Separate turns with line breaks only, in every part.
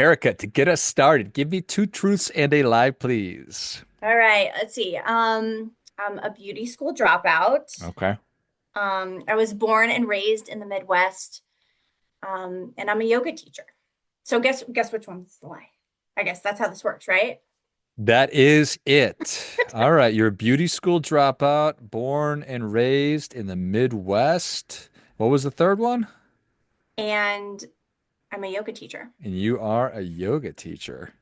Erica, to get us started, give me two truths and a lie, please.
All right, let's see. I'm a beauty school dropout.
Okay.
I was born and raised in the Midwest, and I'm a yoga teacher. So guess which one's the lie? I guess that's how this works, right?
That is it. All right. You're a beauty school dropout, born and raised in the Midwest. What was the third one?
And I'm a yoga teacher.
And you are a yoga teacher.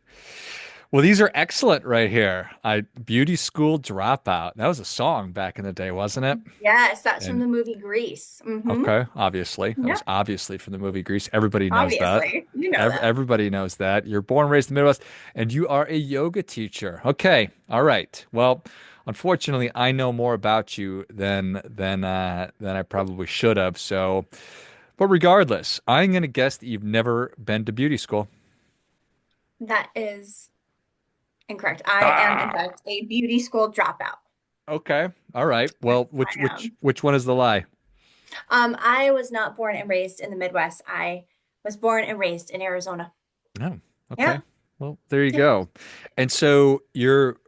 Well, these are excellent right here. I beauty school dropout. That was a song back in the day, wasn't it?
Yes, that's from
And
the movie Grease.
okay, obviously. That
Yeah,
was obviously from the movie Grease. Everybody knows that.
obviously. You know that.
Everybody knows that. You're born and raised in the Midwest, and you are a yoga teacher. Okay, all right. Well, unfortunately, I know more about you than I probably should have. So, but regardless, I'm gonna guess that you've never been to beauty school.
That is incorrect. I am, in
Ah,
fact, a beauty school dropout.
okay. All right. Well, which
I
which
am.
which one is the lie?
I was not born and raised in the Midwest. I was born and raised in Arizona.
Oh,
Yeah.
okay. Well, there you
Yeah.
go. And so your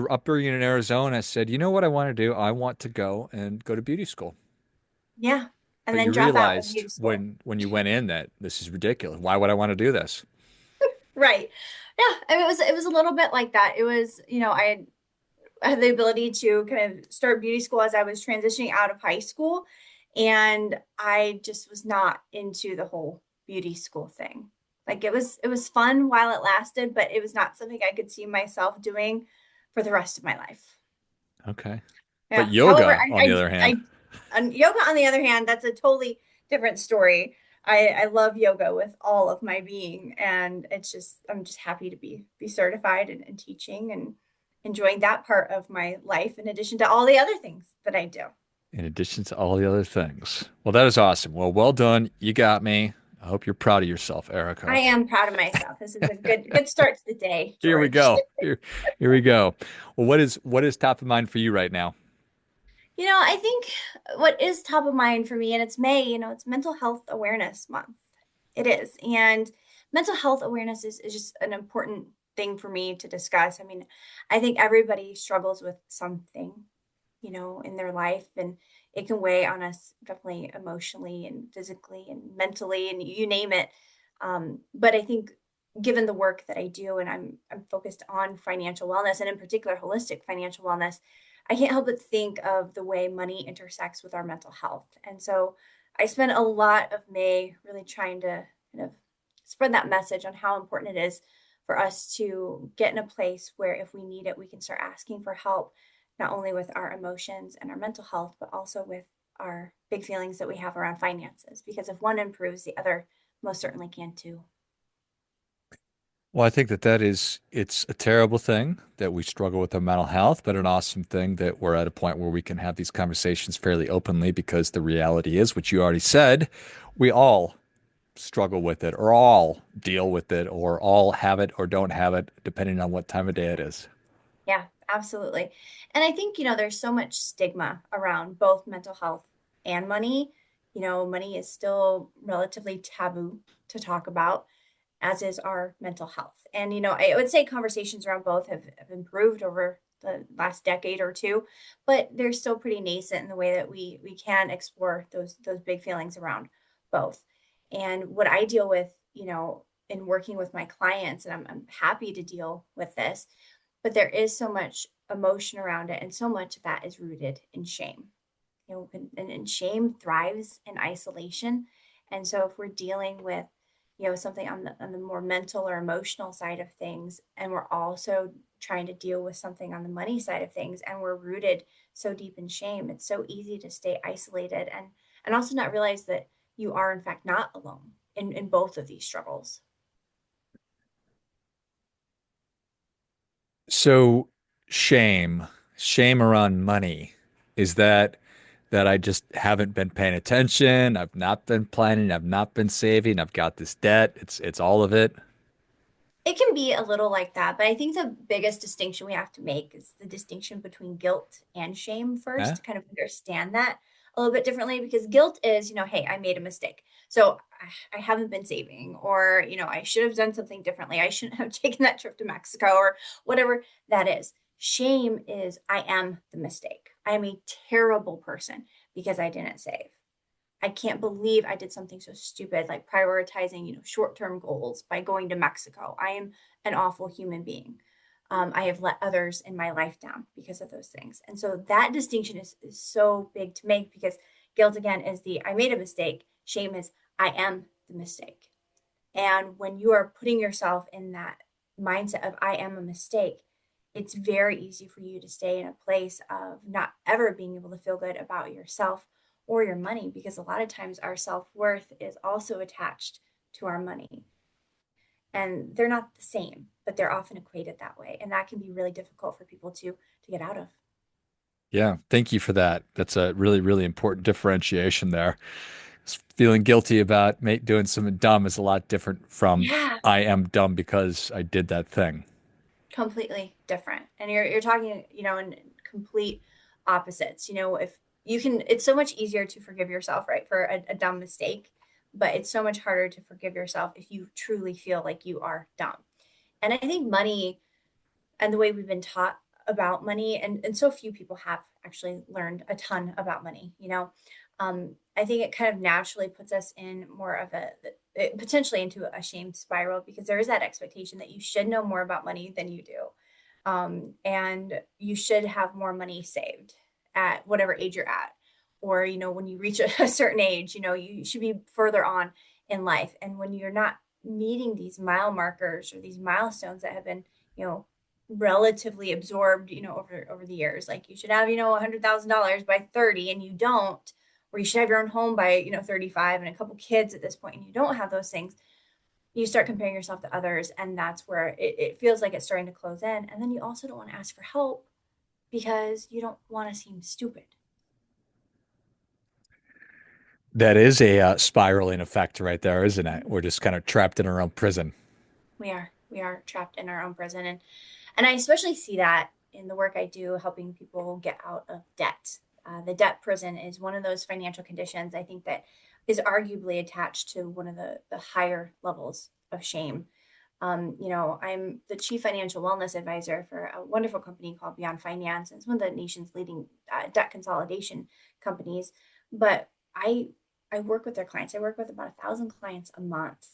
upbringing in Arizona said, you know what I want to do? I want to go to beauty school.
Yeah. And
But
then
you
drop out of
realized
beauty school.
when you went in that this is ridiculous. Why would I want to do this?
Right. Yeah. And it was a little bit like that. It was, I had the ability to kind of start beauty school as I was transitioning out of high school. And I just was not into the whole beauty school thing. Like it was fun while it lasted, but it was not something I could see myself doing for the rest of my life.
Okay. But
Yeah. However,
yoga, on the other hand,
and yoga, on the other hand, that's a totally different story. I love yoga with all of my being, and I'm just happy to be certified and teaching and enjoying that part of my life in addition to all the other things that I do.
in addition to all the other things. Well, that is awesome. Well done. You got me. I hope you're proud of yourself,
I
Erica.
am proud of myself. This is a good start to the day,
Here we
George.
go. Here we go. Well, what is top of mind for you right now?
I think what is top of mind for me, and it's May, it's Mental Health Awareness Month. It is. And mental health awareness is just an important thing for me to discuss. I mean, I think everybody struggles with something, in their life, and it can weigh on us definitely emotionally and physically and mentally, and you name it. But I think given the work that I do, and I'm focused on financial wellness, and in particular holistic financial wellness, I can't help but think of the way money intersects with our mental health. And so I spent a lot of May really trying to kind of spread that message on how important it is for us to get in a place where if we need it, we can start asking for help, not only with our emotions and our mental health, but also with our big feelings that we have around finances. Because if one improves, the other most certainly can too.
Well, I think it's a terrible thing that we struggle with our mental health, but an awesome thing that we're at a point where we can have these conversations fairly openly because the reality is, which you already said, we all struggle with it or all deal with it or all have it or don't have it, depending on what time of day it is.
Yeah, absolutely. And I think, there's so much stigma around both mental health and money. Money is still relatively taboo to talk about, as is our mental health. And, I would say conversations around both have improved over the last decade or two, but they're still pretty nascent in the way that we can explore those big feelings around both. And what I deal with, in working with my clients, and I'm happy to deal with this, but there is so much emotion around it, and so much of that is rooted in shame. And shame thrives in isolation. And so if we're dealing with, something on the more mental or emotional side of things, and we're also trying to deal with something on the money side of things, and we're rooted so deep in shame, it's so easy to stay isolated and also not realize that you are in fact not alone in both of these struggles.
So shame around money, is that I just haven't been paying attention, I've not been planning, I've not been saving, I've got this debt, it's all of it.
It can be a little like that, but I think the biggest distinction we have to make is the distinction between guilt and shame first
Huh?
to kind of understand that. a little bit differently because guilt is, hey, I made a mistake. So I haven't been saving, or, I should have done something differently. I shouldn't have taken that trip to Mexico or whatever that is. Shame is, I am the mistake. I am a terrible person because I didn't save. I can't believe I did something so stupid like prioritizing, short-term goals by going to Mexico. I am an awful human being. I have let others in my life down because of those things. And so that distinction is so big to make because guilt again is the I made a mistake. Shame is I am the mistake. And when you are putting yourself in that mindset of I am a mistake, it's very easy for you to stay in a place of not ever being able to feel good about yourself or your money because a lot of times our self-worth is also attached to our money. And they're not the same, but they're often equated that way. And that can be really difficult for people to get out of.
Yeah, thank you for that. That's a really, really important differentiation there. Feeling guilty about doing something dumb is a lot different from
Yeah,
I am dumb because I did that thing.
completely different. And you're talking, in complete opposites. If you can, it's so much easier to forgive yourself, right, for a dumb mistake, but it's so much harder to forgive yourself if you truly feel like you are dumb. And I think money and the way we've been taught about money, and so few people have actually learned a ton about money, I think it kind of naturally puts us in more of potentially into a shame spiral because there is that expectation that you should know more about money than you do. And you should have more money saved at whatever age you're at. Or, when you reach a certain age, you should be further on in life. And when you're not meeting these mile markers or these milestones that have been, you know, relatively absorbed, over the years, like you should have, $100,000 by 30 and you don't, or you should have your own home by, 35 and a couple kids at this point and you don't have those things, you start comparing yourself to others, and that's where it feels like it's starting to close in. And then you also don't want to ask for help because you don't want to seem stupid.
That is a spiraling effect right there, isn't it? We're just kind of trapped in our own prison.
We are trapped in our own prison, and I especially see that in the work I do helping people get out of debt. The debt prison is one of those financial conditions I think that is arguably attached to one of the higher levels of shame. I'm the chief financial wellness advisor for a wonderful company called Beyond Finance. It's one of the nation's leading debt consolidation companies. But I work with their clients. I work with about 1,000 clients a month,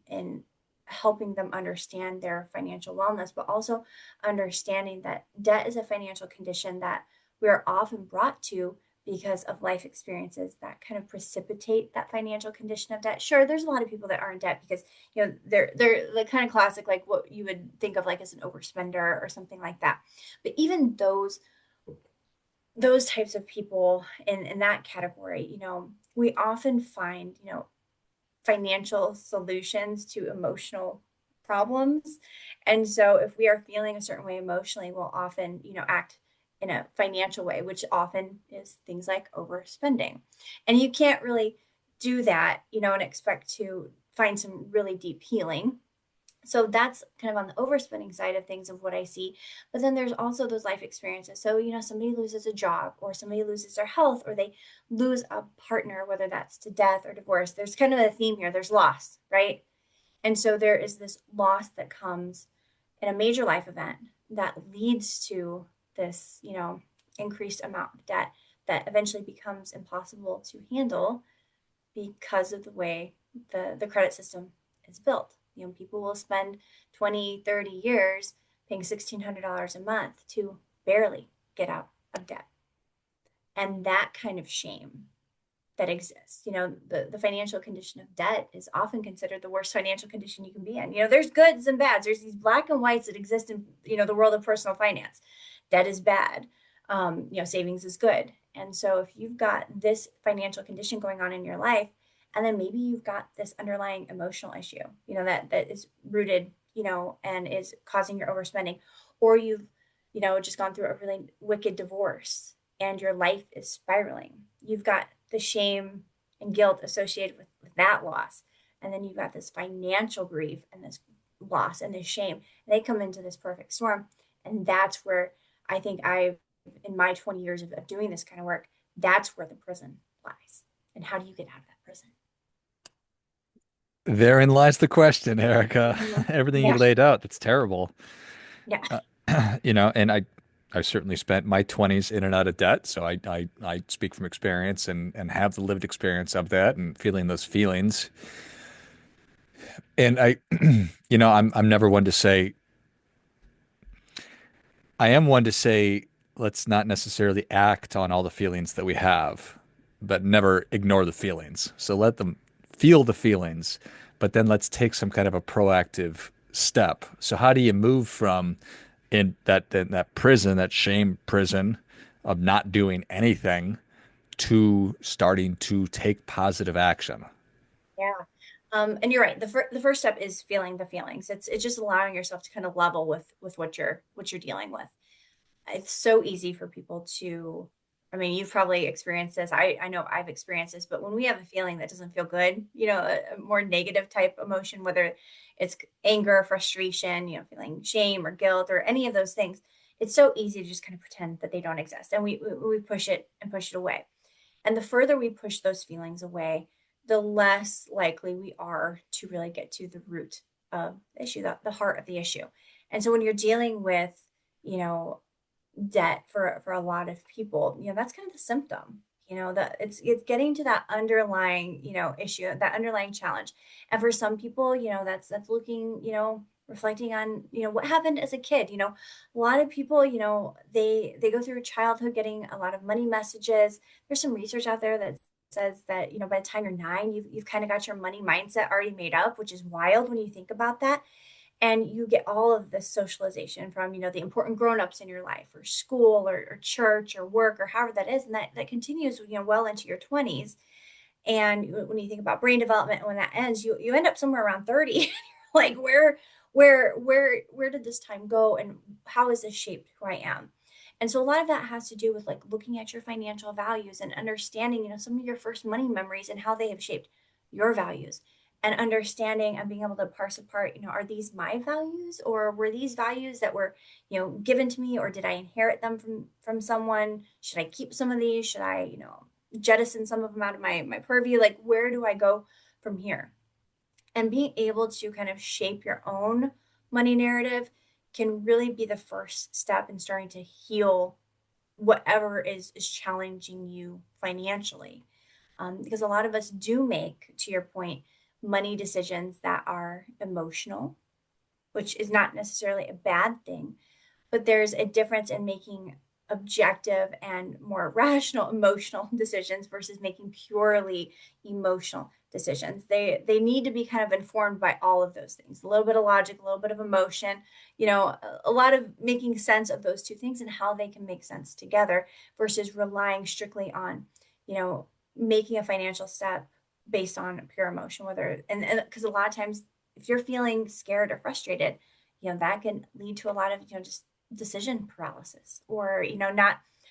in helping them understand their financial wellness, but also understanding that debt is a financial condition that we are often brought to because of life experiences that kind of precipitate that financial condition of debt. Sure, there's a lot of people that are in debt because they're the kind of classic like what you would think of like as an overspender or something like that. But even those types of people in that category, we often find, financial solutions to emotional problems. And so if we are feeling a certain way emotionally, we'll often, act in a financial way, which often is things like overspending. And you can't really do that, and expect to find some really deep healing. So that's kind of on the overspending side of things of what I see. But then there's also those life experiences. So, somebody loses a job or somebody loses their health or they lose a partner, whether that's to death or divorce. There's kind of a theme here. There's loss, right? And so there is this loss that comes in a major life event that leads to this, increased amount of debt that eventually becomes impossible to handle because of the way the credit system is built. People will spend 20, 30 years paying $1,600 a month to barely get out of debt. And that kind of shame that exists, the financial condition of debt is often considered the worst financial condition you can be in. There's goods and bads. There's these black and whites that exist in, the world of personal finance. Debt is bad. Savings is good. And so if you've got this financial condition going on in your life, and then maybe you've got this underlying emotional issue, that is rooted, and is causing your overspending, or you've, just gone through a really wicked divorce and your life is spiraling. You've got the shame and guilt associated with that loss. And then you've got this financial grief and this loss and this shame. And they come into this perfect storm. And that's where I think in my 20 years of doing this kind of work, That's where the prison lies. And how do you get out of that prison?
Therein lies the question, Erica.
Mhm.
Everything you
Yeah.
laid out, that's terrible.
Yeah.
Uh, and I certainly spent my 20s in and out of debt, so I speak from experience and have the lived experience of that and feeling those feelings. And I'm never one to say I am one to say let's not necessarily act on all the feelings that we have, but never ignore the feelings. So let them feel the feelings, but then let's take some kind of a proactive step. So how do you move from in that prison, that shame prison of not doing anything to starting to take positive action?
Yeah. And you're right. The first step is feeling the feelings. It's just allowing yourself to kind of level with what you're dealing with. It's so easy for people to, I mean, you've probably experienced this. I know I've experienced this, but when we have a feeling that doesn't feel good, a more negative type emotion, whether it's anger, frustration, feeling shame or guilt or any of those things, it's so easy to just kind of pretend that they don't exist. And we push it and push it away. And the further we push those feelings away, the less likely we are to really get to the root of the issue, the heart of the issue. And so when you're dealing with, you know, debt for a lot of people, that's kind of the symptom, that it's getting to that underlying, issue, that underlying challenge. And for some people, that's looking, reflecting on, what happened as a kid. A lot of people, they go through childhood getting a lot of money messages. There's some research out there that says that, by the time you're 9, you've kind of got your money mindset already made up, which is wild when you think about that. And you get all of this socialization from, the important grown-ups in your life, or school, or church, or work, or however that is, and that continues, well into your 20s. And when you think about brain development and when that ends, you end up somewhere around 30. Like, where did this time go, and how has this shaped who I am? And so a lot of that has to do with, like, looking at your financial values and understanding, some of your first money memories and how they have shaped your values, and understanding and being able to parse apart, are these my values, or were these values that were, given to me, or did I inherit them from someone? Should I keep some of these? Should I, jettison some of them out of my purview? Like, where do I go from here? And being able to kind of shape your own money narrative can really be the first step in starting to heal whatever is challenging you financially. Because a lot of us do make, to your point, money decisions that are emotional, which is not necessarily a bad thing, but there's a difference in making objective and more rational emotional decisions versus making purely emotional decisions. They need to be kind of informed by all of those things, a little bit of logic, a little bit of emotion, a lot of making sense of those two things and how they can make sense together, versus relying strictly on, you know making a financial step based on pure emotion. Whether, and because a lot of times, if you're feeling scared or frustrated, that can lead to a lot of, just decision paralysis, or,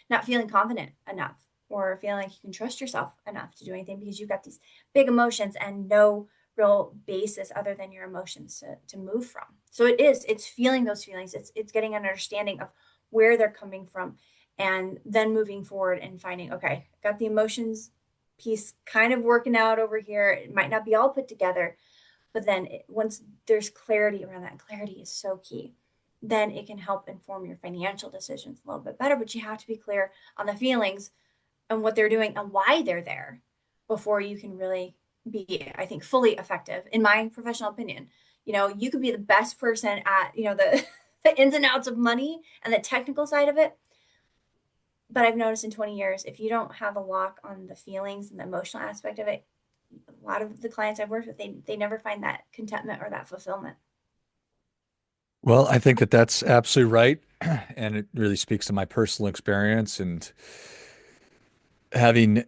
not feeling confident enough, or feeling like you can trust yourself enough to do anything, because you've got these big emotions and no real basis other than your emotions to move from. So it's feeling those feelings, it's getting an understanding of where they're coming from, and then moving forward and finding, okay, got the emotions piece kind of working out over here. It might not be all put together, but then once there's clarity around that, clarity is so key, then it can help inform your financial decisions a little bit better. But you have to be clear on the feelings and what they're doing and why they're there before you can really be, I think, fully effective, in my professional opinion. You could be the best person at, the the ins and outs of money and the technical side of it, but I've noticed in 20 years, if you don't have a lock on the feelings and the emotional aspect of it, a lot of the clients I've worked with, they never find that contentment or that fulfillment.
Well, I think that that's absolutely right. And it really speaks to my personal experience and having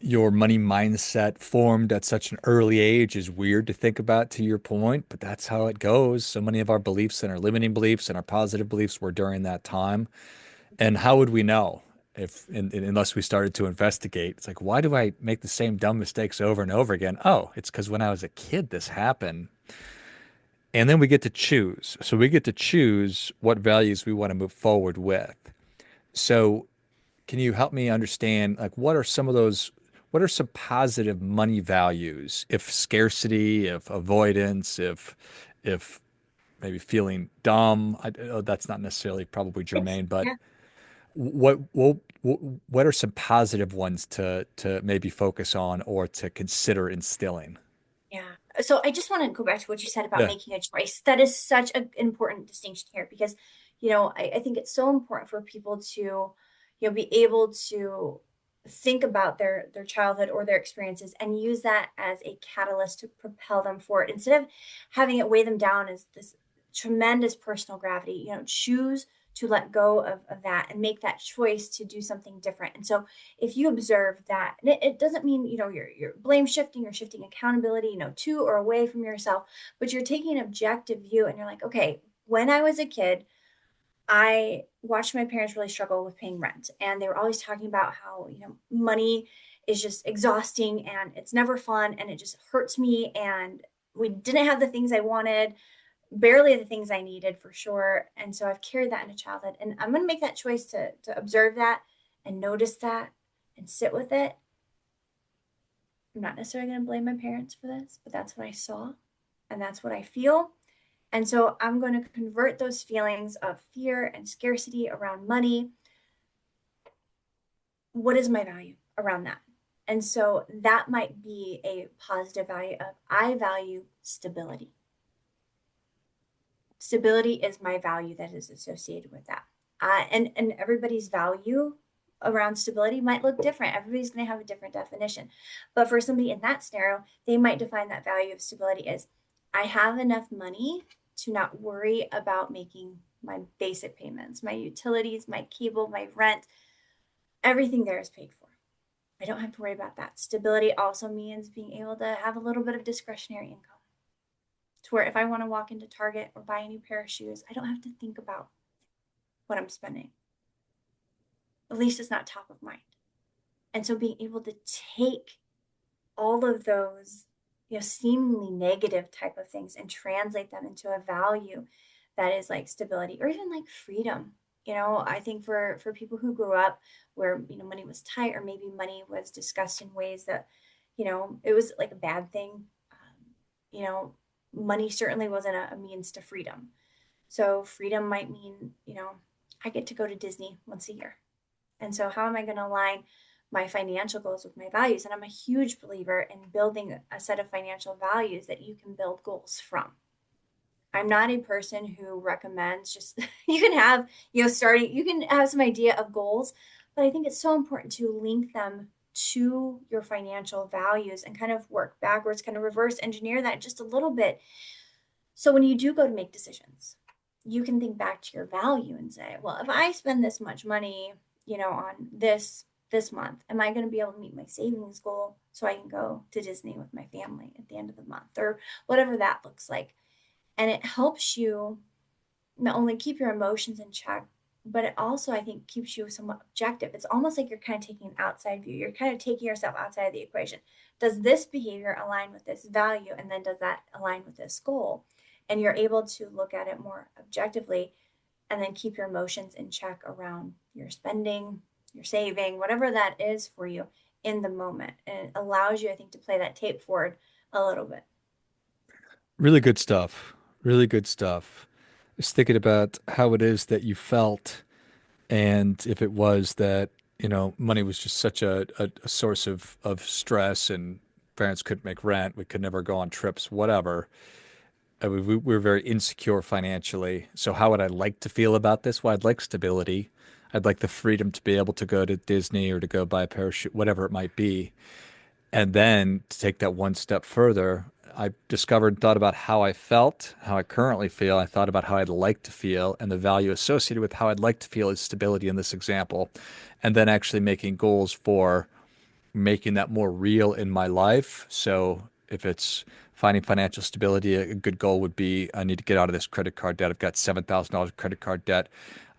your money mindset formed at such an early age is weird to think about, to your point, but that's how it goes. So many of our beliefs and our limiting beliefs and our positive beliefs were during that time. And how would we know if, unless we started to investigate? It's like, why do I make the same dumb mistakes over and over again? Oh, it's because when I was a kid, this happened. And then we get to choose. So we get to choose what values we want to move forward with. So can you help me understand like what are some of those what are some positive money values if scarcity, if avoidance, if maybe feeling dumb. That's not necessarily probably
It's
germane, but
yeah.
what are some positive ones to maybe focus on or to consider instilling?
Yeah. So I just want to go back to what you said about
Yeah.
making a choice. That is such an important distinction here because, I think it's so important for people to, be able to think about their childhood or their experiences and use that as a catalyst to propel them forward instead of having it weigh them down as this tremendous personal gravity. Choose to let go of that and make that choice to do something different. And so if you observe that, and it doesn't mean you're blame shifting, you're shifting accountability, to or away from yourself, but you're taking an objective view and you're like, okay, when I was a kid, I watched my parents really struggle with paying rent, and they were always talking about how money is just exhausting and it's never fun and it just hurts me, and we didn't have the things I wanted, barely the things I needed for sure. And so I've carried that into childhood. And I'm going to make that choice to observe that and notice that and sit with it. I'm not necessarily going to blame my parents for this, but that's what I saw and that's what I feel. And so I'm going to convert those feelings of fear and scarcity around money. What is my value around that? And so that might be a positive value of I value stability. Stability is my value that is associated with that. And everybody's value around stability might look different. Everybody's going to have a different definition. But for somebody in that scenario, they might define that value of stability as I have enough money to not worry about making my basic payments, my utilities, my cable, my rent, everything there is paid for. I don't have to worry about that. Stability also means being able to have a little bit of discretionary income to where if I want to walk into Target or buy a new pair of shoes, I don't have to think about what I'm spending. At least it's not top of mind. And so being able to take all of those, seemingly negative type of things and translate them into a value that is like stability or even like freedom. I think for people who grew up where, money was tight or maybe money was discussed in ways that, it was like a bad thing. You know, money certainly wasn't a means to freedom. So freedom might mean, I get to go to Disney once a year. And so how am I going to align my financial goals with my values? And I'm a huge believer in building a set of financial values that you can build goals from. I'm not a person who recommends just you can have, starting, you can have some idea of goals, but I think it's so important to link them to your financial values and kind of work backwards, kind of reverse engineer that just a little bit. So when you do go to make decisions, you can think back to your value and say, well, if I spend this much money, on this month, am I going to be able to meet my savings goal so I can go to Disney with my family at the end of the month or whatever that looks like? And it helps you not only keep your emotions in check, but it also, I think, keeps you somewhat objective. It's almost like you're kind of taking an outside view. You're kind of taking yourself outside of the equation. Does this behavior align with this value? And then does that align with this goal? And you're able to look at it more objectively and then keep your emotions in check around your spending, your saving, whatever that is for you in the moment. And it allows you, I think, to play that tape forward a little bit.
Really good stuff. Really good stuff. Just thinking about how it is that you felt, and if it was that, money was just such a source of stress, and parents couldn't make rent, we could never go on trips, whatever. We were very insecure financially. So how would I like to feel about this? Well, I'd like stability. I'd like the freedom to be able to go to Disney or to go buy a pair of shoes, whatever it might be. And then to take that one step further, I discovered and thought about how I felt, how I currently feel. I thought about how I'd like to feel, and the value associated with how I'd like to feel is stability in this example. And then actually making goals for making that more real in my life. So if it's finding financial stability, a good goal would be I need to get out of this credit card debt. I've got $7,000 credit card debt.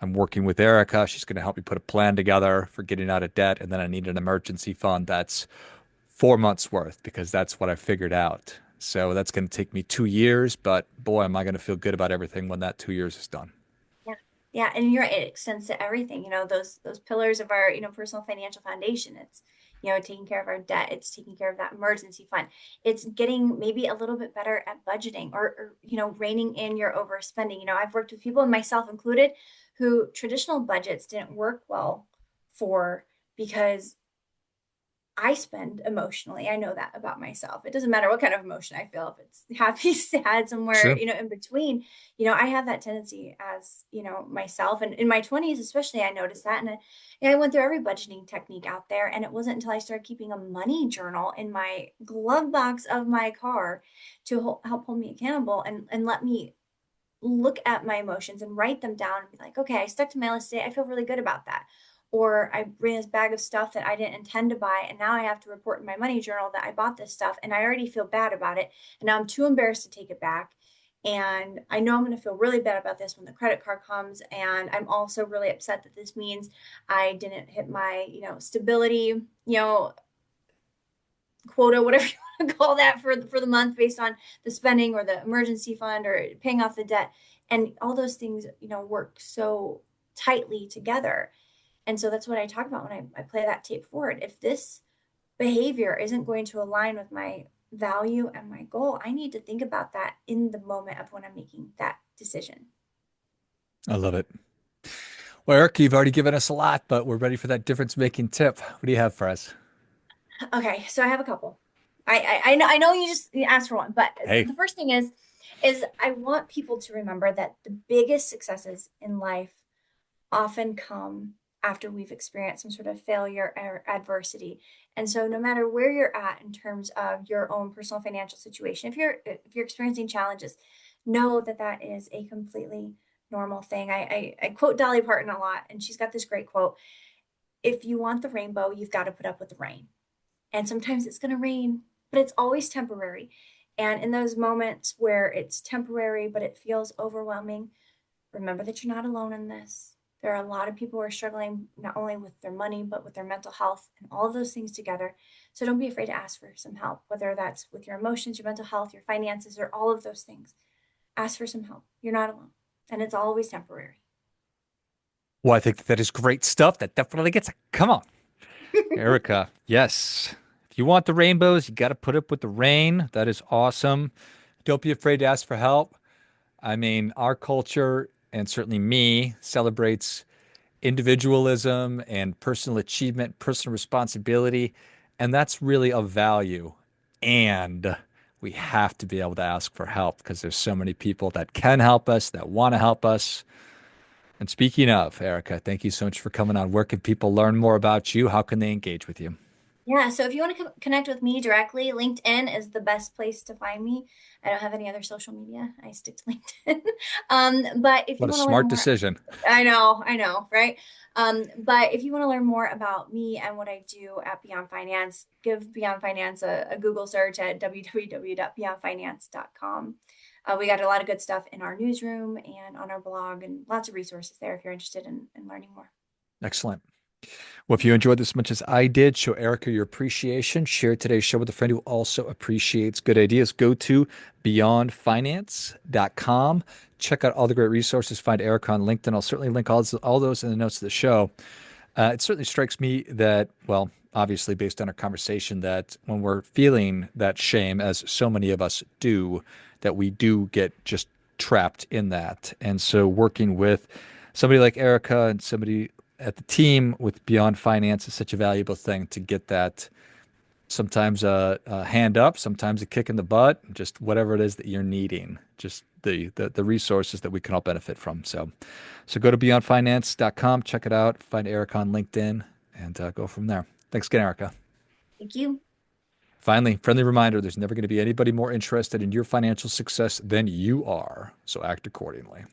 I'm working with Erika. She's going to help me put a plan together for getting out of debt. And then I need an emergency fund that's 4 months worth because that's what I figured out. So that's going to take me 2 years, but boy, am I going to feel good about everything when that 2 years is done.
Yeah. Yeah, and you're right, it extends to everything. Those pillars of our, personal financial foundation. It's, taking care of our debt. It's taking care of that emergency fund. It's getting maybe a little bit better at budgeting or reining in your overspending. I've worked with people, and myself included, who traditional budgets didn't work well for because I spend emotionally. I know that about myself. It doesn't matter what kind of emotion I feel, if it's happy, sad, somewhere,
Sure.
in between. I have that tendency as, myself. And in my 20s, especially, I noticed that. And I went through every budgeting technique out there. And it wasn't until I started keeping a money journal in my glove box of my car to help hold me accountable and let me look at my emotions and write them down and be like, okay, I stuck to my list today. I feel really good about that. Or I bring this bag of stuff that I didn't intend to buy, and now I have to report in my money journal that I bought this stuff, and I already feel bad about it. And now I'm too embarrassed to take it back. And I know I'm going to feel really bad about this when the credit card comes. And I'm also really upset that this means I didn't hit my, stability, quota, whatever you want to call that, for the month based on the spending or the emergency fund or paying off the debt. And all those things, work so tightly together. And so that's what I talk about when I play that tape forward. If this behavior isn't going to align with my value and my goal, I need to think about that in the moment of when I'm making that decision.
I love it. Well, Eric, you've already given us a lot, but we're ready for that difference making tip. What do you have for us?
Okay, so I have a couple. I know you just asked for one, but
Hey,
the first thing is I want people to remember that the biggest successes in life often come after we've experienced some sort of failure or adversity. And so no matter where you're at in terms of your own personal financial situation, if you're experiencing challenges, know that that is a completely normal thing. I quote Dolly Parton a lot, and she's got this great quote: if you want the rainbow, you've got to put up with the rain. And sometimes it's going to rain, but it's always temporary. And in those moments where it's temporary, but it feels overwhelming, remember that you're not alone in this. There are a lot of people who are struggling not only with their money, but with their mental health and all of those things together. So don't be afraid to ask for some help, whether that's with your emotions, your mental health, your finances, or all of those things. Ask for some help. You're not alone. And it's always temporary.
well, I think that is great stuff. That definitely gets a come on, Erica. Yes. If you want the rainbows, you got to put up with the rain. That is awesome. Don't be afraid to ask for help. I mean, our culture, and certainly me, celebrates individualism and personal achievement, personal responsibility, and that's really a value. And we have to be able to ask for help because there's so many people that can help us, that want to help us. And speaking of, Erica, thank you so much for coming on. Where can people learn more about you? How can they engage with you?
Yeah, so if you want to connect with me directly, LinkedIn is the best place to find me. I don't have any other social media. I stick to LinkedIn. But if you
What a
want to learn
smart
more,
decision.
I know, right? But if you want to learn more about me and what I do at Beyond Finance, give Beyond Finance a Google search at www.beyondfinance.com. We got a lot of good stuff in our newsroom and on our blog, and lots of resources there if you're interested in learning more.
Excellent. Well, if you enjoyed this as much as I did, show Erica your appreciation. Share today's show with a friend who also appreciates good ideas. Go to beyondfinance.com. Check out all the great resources. Find Erica on LinkedIn. I'll certainly link all those in the notes of the show. It certainly strikes me that, well, obviously, based on our conversation, that when we're feeling that shame, as so many of us do, that we do get just trapped in that. And so, working with somebody like Erica and somebody at the team with Beyond Finance is such a valuable thing to get that sometimes a hand up, sometimes a kick in the butt, just whatever it is that you're needing, just the resources that we can all benefit from. So go to beyondfinance.com, check it out, find Erica on LinkedIn, and go from there. Thanks again, Erica.
Thank you.
Finally, friendly reminder, there's never going to be anybody more interested in your financial success than you are, so act accordingly.